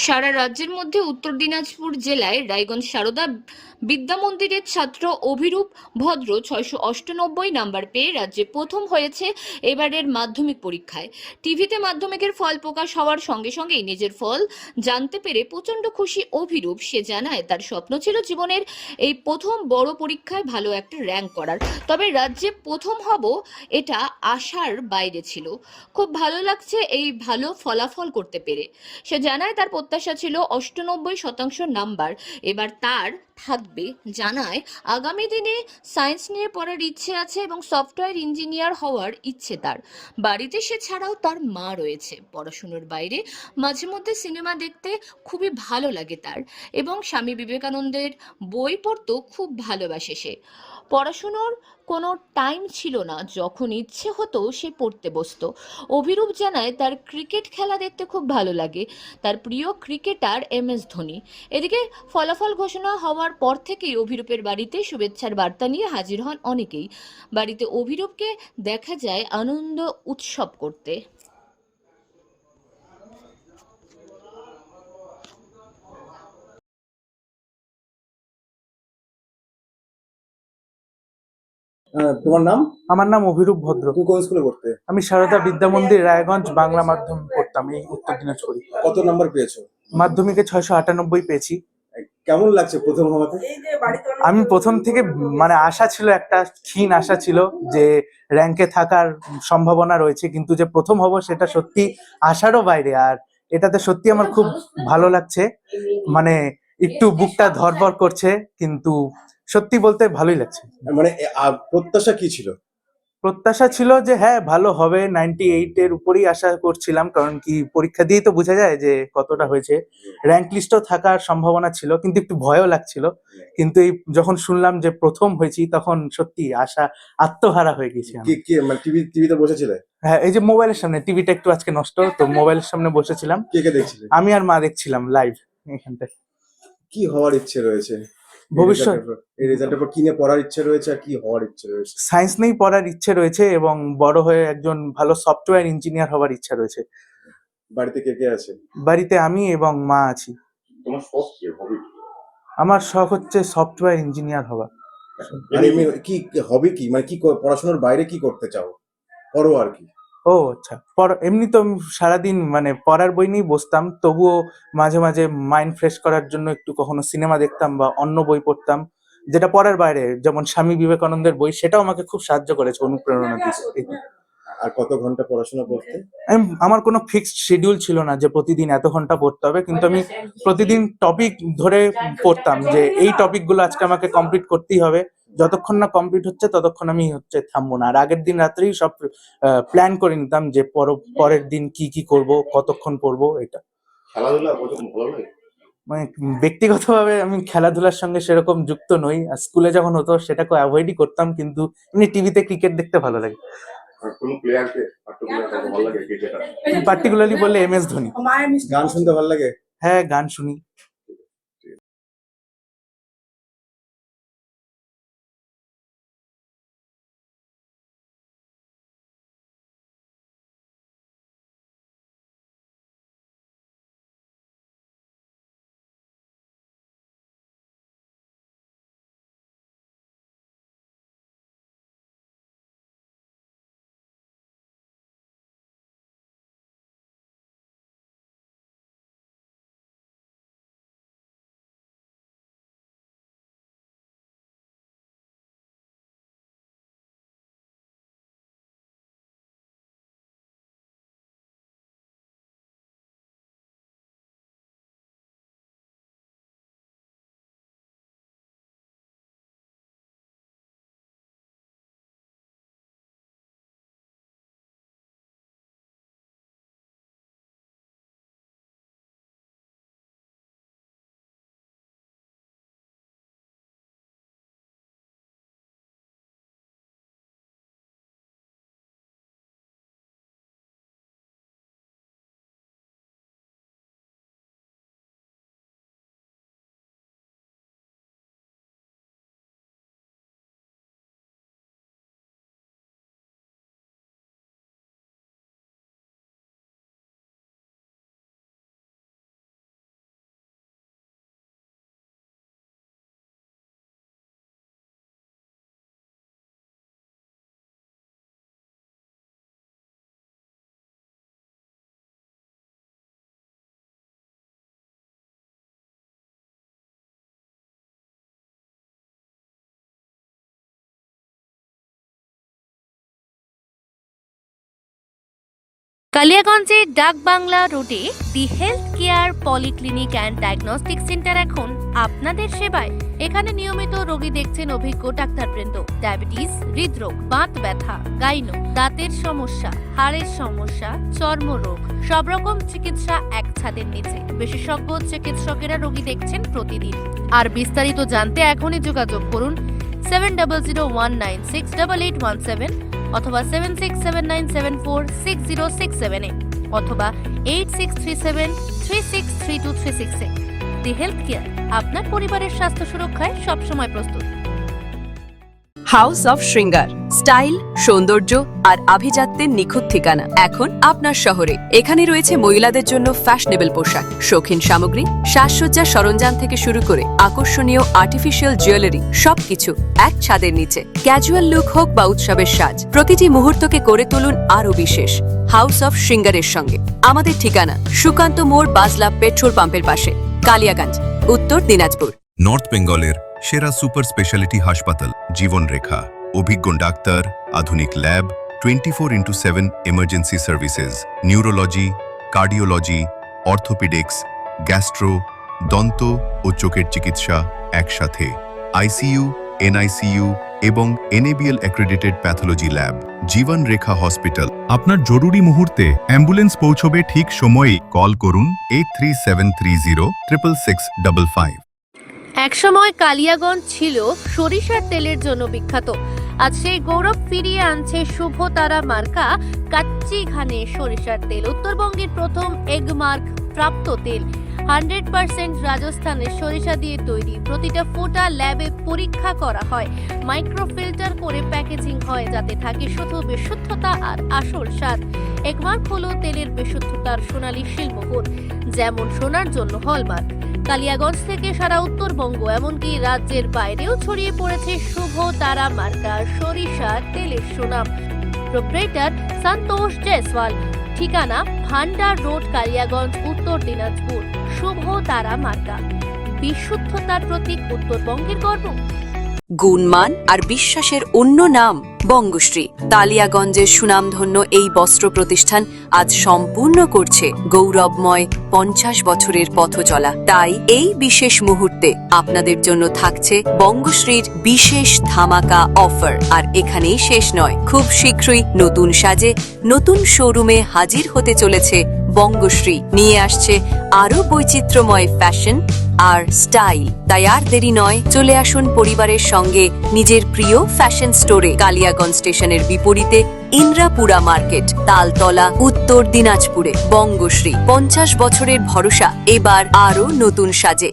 সারা রাজ্যের মধ্যে উত্তর দিনাজপুর জেলায় রায়গঞ্জ সারদা বিদ্যা মন্দিরের ছাত্র অভিরূপ ভদ্র 698 নাম্বার পেয়ে রাজ্যে প্রথম হয়েছে এবারের মাধ্যমিক পরীক্ষায়। টিভিতে মাধ্যমিকের ফল প্রকাশ হওয়ার সঙ্গে সঙ্গেই নিজের ফল জানতে পেরে প্রচন্ড খুশি অভিরূপ। সে জানায় তার স্বপ্ন ছিল জীবনের এই প্রথম বড় পরীক্ষায় ভালো একটা র্যাঙ্ক করার, তবে রাজ্যে প্রথম হব এটা আশার বাইরে ছিল। খুব ভালো লাগছে এই ভালো ফলাফল করতে পেরে। সে জানায় তার প্রত্যাশা ছিল 98% নাম্বার, এবার তার থাকবে। জানায় আগামী দিনে সায়েন্স নিয়ে পড়ার ইচ্ছে আছে এবং সফটওয়্যার ইঞ্জিনিয়ার হওয়ার ইচ্ছে তার। বাড়িতে সে ছাড়াও তার মা রয়েছে। পড়াশুনোর বাইরে মাঝে মধ্যে সিনেমা দেখতে খুবই ভালো লাগে তার এবং স্বামী বিবেকানন্দের বই পড়তেও খুব ভালোবাসে সে। পড়াশুনোর কোনো টাইম ছিল না, যখন ইচ্ছে হতো সে পড়তে বসতো। অভিরূপ জানায় তার ক্রিকেট খেলা দেখতে খুব ভালো লাগে, তার প্রিয় ক্রিকেটার MS ধোনি। এদিকে ফলাফল ঘোষণা হওয়ার পর থেকেই অভিরূপের বাড়িতে শুভেচ্ছার বার্তা নিয়ে হাজির হন অনেকেই। বাড়িতে অভিরূপকে দেখা যায় আনন্দ উৎসব করতে। তোমার নাম? আমার নাম অভিরূপ ভদ্র। তুমি কোন স্কুলে পড়তে? আমি সারদা বিদ্যা মন্দির রায়গঞ্জ বাংলা মাধ্যম পড়তাম, এই উত্তর দিনাজপুরে। কত নাম্বার পেয়েছো? মাধ্যমিকে 698 পেয়েছি। কেমন লাগছে প্রথম হওয়াতে? আমি প্রথম থেকে মানে আশা ছিল, একটা ক্ষীণ আশা ছিল যে র্যাঙ্কে থাকার সম্ভাবনা রয়েছে, কিন্তু যে প্রথম হব সেটা সত্যি আশারও বাইরে। আর এটাতে সত্যি আমার খুব ভালো লাগছে, মানে একটু বুকটা ধড়ফড় করছে, কিন্তু সত্যি বলতে ভালোই লাগছে। মানে প্রত্যাশা কি ছিল? প্রত্যাশা ছিল যে হ্যাঁ ভালো হবে, 98 এর উপরেই আশা করছিলাম, কারণ কি পরীক্ষা দিয়েই তো বোঝা যায় যে কতটা হয়েছে। র্যাঙ্ক লিস্টও থাকার সম্ভাবনা ছিল, কিন্তু একটু ভয়ও লাগছিল। কিন্তু এই যখন শুনলাম যে প্রথম হয়েছি, তখন সত্যি আশা আত্মহারা হয়ে গেছি আমি। কি কি মানে টিভিতে বসেছিলে? হ্যাঁ, এই যে মোবাইলের সামনে, টিভিটা একটু আজকে নষ্ট, তো মোবাইলের সামনে বসেছিলাম। কে কে দেখছিলে? আমি আর মা দেখছিলাম লাইভ এখানটায়। কি হওয়ার ইচ্ছে রয়েছে ভবিষ্যৎ এই রেজাল্টের পর? কি নিয়ে পড়ার ইচ্ছে রয়েছে আর কি হওয়ার ইচ্ছে রয়েছে? সায়েন্স নিয়েই পড়ার ইচ্ছে রয়েছে এবং বড় হয়ে একজন ভালো সফটওয়্যার ইঞ্জিনিয়ার হওয়ার ইচ্ছা রয়েছে। বাড়িতে কে কে আছে? বাড়িতে আমি এবং মা আছি। তোমার শখ কি, হবি কি? আমার শখ হচ্ছে সফটওয়্যার ইঞ্জিনিয়ার হওয়া। আর এমনি কি হবি কি, মানে কি পড়াশোনার বাইরে কি করতে চাও, করো আর কি? ও আচ্ছা, এমনি তো আমি সারাদিন মানে পড়ার বই নিয়েই বসতাম, তবুও মাঝে মাঝে মাইন্ড ফ্রেশ করার জন্য একটু কখনো সিনেমা দেখতাম বা অন্য বই পড়তাম, যেটা পড়ার বাইরে, যেমন স্বামী বিবেকানন্দের বই, সেটাও আমাকে খুব সাহায্য করেছে, অনুপ্রেরণা দিয়েছে। আর কত ঘন্টা পড়াশোনা করতে? আমার কোনো ফিক্সড শিডিউল ছিল না যে প্রতিদিন এত ঘন্টা পড়তে হবে, কিন্তু আমি প্রতিদিন টপিক ধরে পড়তাম যে এই টপিকগুলো আজকে আমাকে কমপ্লিট করতেই হবে। যতক্ষণ না কমপ্লিট হচ্ছে ততক্ষণ আমি থামবো না। আর আগের দিন রাত্রেই সব প্ল্যান করে নিতাম যে পরের দিন কি কি করব, কতক্ষণ পড়বো। এটা খেলাধুলা ভালো লাগে? মানে ব্যক্তিগতভাবে আমি খেলাধুলার সঙ্গে সেরকম যুক্ত নই, আর স্কুলে যখন হতো সেটাকে অ্যাভয়েডই করতাম, কিন্তু এমনি টিভিতে ক্রিকেট দেখতে ভালো লাগে। কোন প্লেয়ারকে পার্টিকুলার ভালো লাগে ক্রিকেটার? পার্টিকুলারলি বললে MS ধোনি। গান শুনতে ভালো লাগে? হ্যাঁ, গান শুনি। কালিয়াগঞ্জের ডাকবাংলা রোডে the health care polyclinic and diagnostic centre এখন আপনাদের সেবায়। এখানে নিয়মিত রোগী দেখছেন অভিজ্ঞ ডাক্তারবৃন্দ। ডায়াবেটিস, হৃদরোগ, বাত ব্যথা, গাইনো, দাঁতের সমস্যা, হাড়ের সমস্যা, চর্মরোগ, সব রকম চিকিৎসা এক ছাদের নিচে। বিশেষজ্ঞ চিকিৎসকেরা রোগী দেখছেন প্রতিদিন। আর বিস্তারিত জানতে এখনই যোগাযোগ করুন 7001968817 অথবা 7679746067 অথবা 8637363236 দি হেলথ কেয়ার আপনার পরিবারের স্বাস্থ্য সুরক্ষায় সবসময় প্রস্তুত। হাউস অফ শৃঙ্গার, স্টাইল, সৌন্দর্য আর আভিজাত্যের নিখুঁত ঠিকানা এখন আপনার শহরে। এখানে রয়েছে মহিলাদের জন্য ফ্যাশনেবল পোশাক, শৌখিন সামগ্রী, সাজসজ্জার সরঞ্জাম থেকে শুরু করে আকর্ষণীয় আর্টিফিশিয়াল জুয়েলারি, সবকিছু এক ছাদের নিচে। ক্যাজুয়াল লুক হোক বা উৎসবের সাজ, প্রতিটি মুহূর্তকে করে তুলুন আরও বিশেষ হাউস অফ শৃঙ্গারের সঙ্গে। আমাদের ঠিকানা সুকান্ত মোড়, বাজলা পেট্রোল পাম্পের পাশে, কালিয়াগঞ্জ, উত্তর দিনাজপুর। নর্থ বেঙ্গলের সেরা সুপার স্পেশালিটি হাসপাতাল জীবনরেখা, অভিজ্ঞ ডাক্তার, আধুনিক lab, 24x7 emergency services, neurology, cardiology, orthopaedics, gastro, দন্ত ও চোখের চিকিৎসা একসাথে, আইসিইউ, এনআইসিইউ এবং এনএবিএল অ্যাক্রেডিটেড প্যাথোলজি ল্যাব। জীবন রেখা হসপিটাল। আপনার জরুরি মুহূর্তে অ্যাম্বুলেন্স পৌঁছবে ঠিক সময়েই। কল করুন 8373066655। একসময় কালিয়াগঞ্জ ছিল সরিষার তেলের জন্য বিখ্যাত। আজ সেই গৌরব ফিরিয়ে আনছে শুভ তারা মার্কা কাচ্চি ঘানে সরিষার তেল। উত্তরবঙ্গের প্রথম এগমার্ক প্রাপ্ত তেল, 100% রাজস্থানের সরিষা দিয়ে তৈরি। প্রতিটা ফোঁটা ল্যাবে পরীক্ষা করা হয়, মাইক্রোফিল্টার করে প্যাকেজিং হয়, যাতে থাকে শুধু বিশুদ্ধতা আর আসল স্বাদ। এগমার্ক হলো তেলের বিশুদ্ধতার সোনালী শিলমোহর, যেমন সোনার জন্য হলমার্ক। কালিয়াগঞ্জ থেকে সারা উত্তরবঙ্গ, এমনকি রাজ্যের বাইরেও ছড়িয়ে পড়েছে শুভ তারা মার্কা সরিষার তেলের সুনাম। প্রোপ্রাইটার সন্তোষ জয়সওয়াল। ঠিকানা ভান্ডার রোড, কালিয়াগঞ্জ, উত্তর দিনাজপুর। শুভ তারা মার্কা, বিশুদ্ধতার প্রতীক, উত্তরবঙ্গের গর্ব। গুণমান আর বিশ্বাসের অন্য নাম বঙ্গশ্রী। কালিয়াগঞ্জের সুনামধন্য এই বস্ত্র প্রতিষ্ঠান আজ সম্পূর্ণ করছে গৌরবময় 50 বছরের পথ চলা। তাই এই বিশেষ মুহূর্তে আপনাদের জন্য থাকছে বঙ্গশ্রীর বিশেষ ধামাকা অফার। আর এখানেই শেষ নয়, খুব শীঘ্রই নতুন সাজে নতুন শোরুমে হাজির হতে চলেছে বঙ্গশ্রী। নিয়ে আসছে আরো বৈচিত্র্যময় ফ্যাশন আর স্টাইল। তাই আর দেরি নয়, চলে আসুন পরিবারের সঙ্গে নিজের প্রিয় ফ্যাশন স্টোরে। কালিয়াগঞ্জ স্টেশনের বিপরীতে ইন্দ্রাপুরা মার্কেট, তালতলা, উত্তর দিনাজপুরে। বঙ্গশ্রী 50 বছরের ভরসা এবার আরো নতুন সাজে।